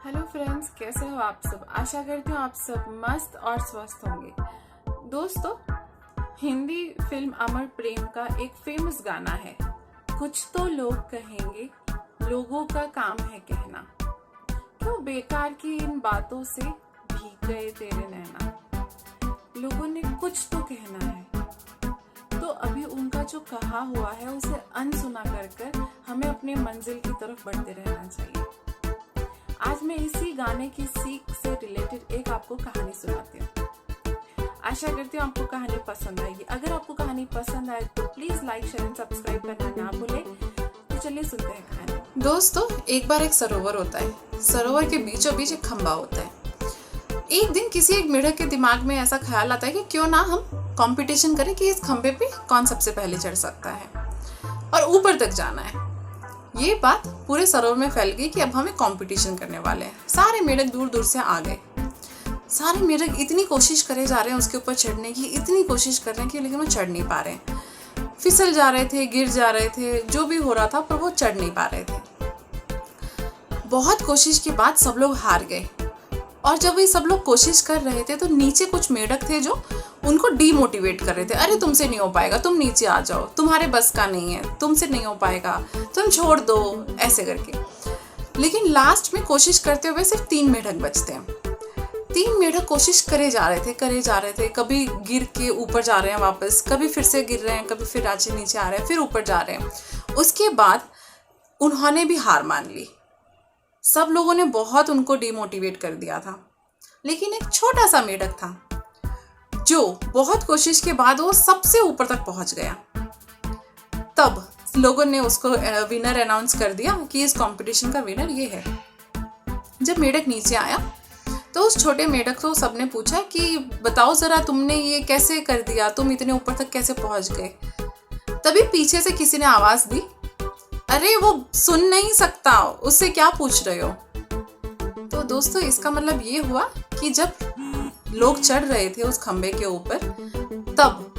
Hello friends, कैसे हो आप सब। आशा करती हूँ आप सब मस्त और स्वस्थ होंगे। दोस्तों, हिंदी फिल्म अमर प्रेम का एक फेमस गाना है, कुछ तो लोग कहेंगे, लोगों का काम है कहना, क्यों बेकार की इन बातों से भीग गए तेरे नैना। लोगों ने कुछ तो कहना है, तो अभी उनका जो कहा हुआ है उसे अनसुना कर हमें अपनी मंजिल की तरफ बढ़ते रहना चाहिए। आज मैं इसी गाने की सीख से रिलेटेड एक आपको कहानी सुनाती हूँ। आशा करती हूँ आपको कहानी पसंद आएगी। अगर आपको कहानी पसंद आए तो please like, share and subscribe करना ना भूलें। तो चलिए सुनते हैं कहानी। दोस्तों, एक बार एक सरोवर होता है। सरोवर के बीचों बीच एक खंबा होता है। एक दिन किसी एक मेढक के दिमाग में ऐसा ख्याल आता है कि क्यों ना हम कंपटीशन करें कि इस खंबे पे कौन सबसे पहले चढ़ सकता है और ऊपर तक जाना है। ये बात पूरे सरोवर में फैल गई कि अब हमें कंपटीशन करने वाले हैं। सारे मेढक दूर दूर से आ गए। सारे मेढक इतनी कोशिश करे जा रहे हैं उसके ऊपर चढ़ने की, इतनी कोशिश कर रहे हैं कि लेकिन वो चढ़ नहीं पा रहे हैं। फिसल जा रहे थे, गिर जा रहे थे, जो भी हो रहा था, पर वो चढ़ नहीं पा रहे थे। बहुत कोशिश के बाद सब लोग हार गए। और जब ये सब लोग कोशिश कर रहे थे तो नीचे कुछ मेढक थे जो उनको डीमोटिवेट कर रहे थे। अरे तुमसे नहीं हो पाएगा, तुम नीचे आ जाओ, तुम्हारे बस का नहीं है, तुमसे नहीं हो पाएगा, तुम छोड़ दो, ऐसे करके। लेकिन लास्ट में कोशिश करते हुए सिर्फ 3 मेढक बचते हैं। 3 मेढक कोशिश करे जा रहे थे। कभी गिर के ऊपर जा रहे हैं वापस, कभी फिर से गिर रहे हैं, कभी फिर नीचे आ रहे हैं, फिर ऊपर जा रहे हैं। उसके बाद उन्होंने भी हार मान ली। सब लोगों ने बहुत उनको डिमोटिवेट कर दिया था। लेकिन एक छोटा सा मेढक था जो बहुत कोशिश के बाद वो सबसे ऊपर तक पहुंच गया। तब लोगों ने उसको विनर अनाउंस कर दिया कि इस कंपटीशन का विनर ये है। जब मेढक नीचे आया तो उस छोटे मेढक को सबने पूछा कि बताओ जरा, तुमने ये कैसे कर दिया, तुम इतने ऊपर तक कैसे पहुंच गए। तभी पीछे से किसी ने आवाज दी, अरे वो सुन नहीं सकता, उससे क्या पूछ रहे हो। तो दोस्तों, इसका मतलब ये हुआ कि जब लोग चढ़ रहे थे उस खंबे के ऊपर, तब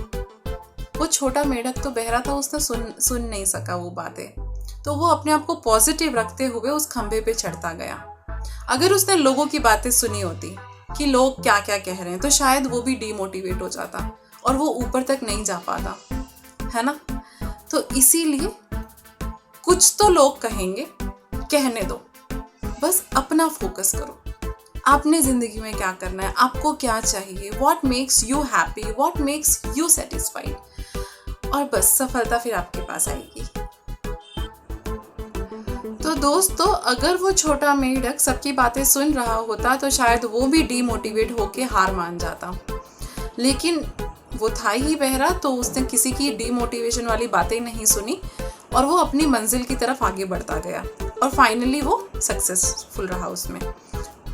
वो छोटा मेढक तो बहरा था, उसने सुन नहीं सका वो बातें। तो वो अपने आप को पॉजिटिव रखते हुए उस खंबे पे चढ़ता गया। अगर उसने लोगों की बातें सुनी होती कि लोग क्या क्या कह रहे हैं, तो शायद वो भी डीमोटिवेट हो जाता और वो ऊपर तक नहीं जा पाता, है ना। तो इसीलिए कुछ तो लोग कहेंगे, कहने दो, बस अपना फोकस करो। आपने जिंदगी में क्या करना है, आपको क्या चाहिए, what makes you happy, what makes you satisfied, और बस सफलता फिर आपके पास आएगी। तो दोस्तों, अगर वो छोटा मेढक सबकी बातें सुन रहा होता तो शायद वो भी डीमोटिवेट होके हार मान जाता। लेकिन वो था ही बहरा, तो उसने किसी की डीमोटिवेशन वाली बातें नहीं सुनी और वो अपनी मंजिल की तरफ आगे बढ़ता गया और फाइनली वो सक्सेसफुल रहा उसमें।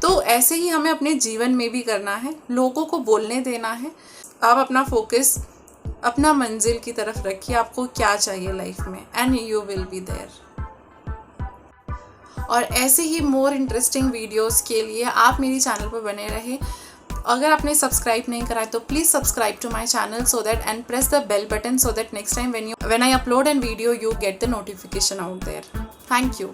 तो ऐसे ही हमें अपने जीवन में भी करना है, लोगों को बोलने देना है। आप अपना फोकस अपना मंजिल की तरफ रखिए, आपको क्या चाहिए लाइफ में, and you will be there. और ऐसे ही मोर इंटरेस्टिंग वीडियोस के लिए आप मेरी चैनल पर बने रहे। अगर आपने सब्सक्राइब नहीं करा है तो please subscribe to my channel so that and press the bell button so that next time when I upload a video you get the notification out there. Thank you.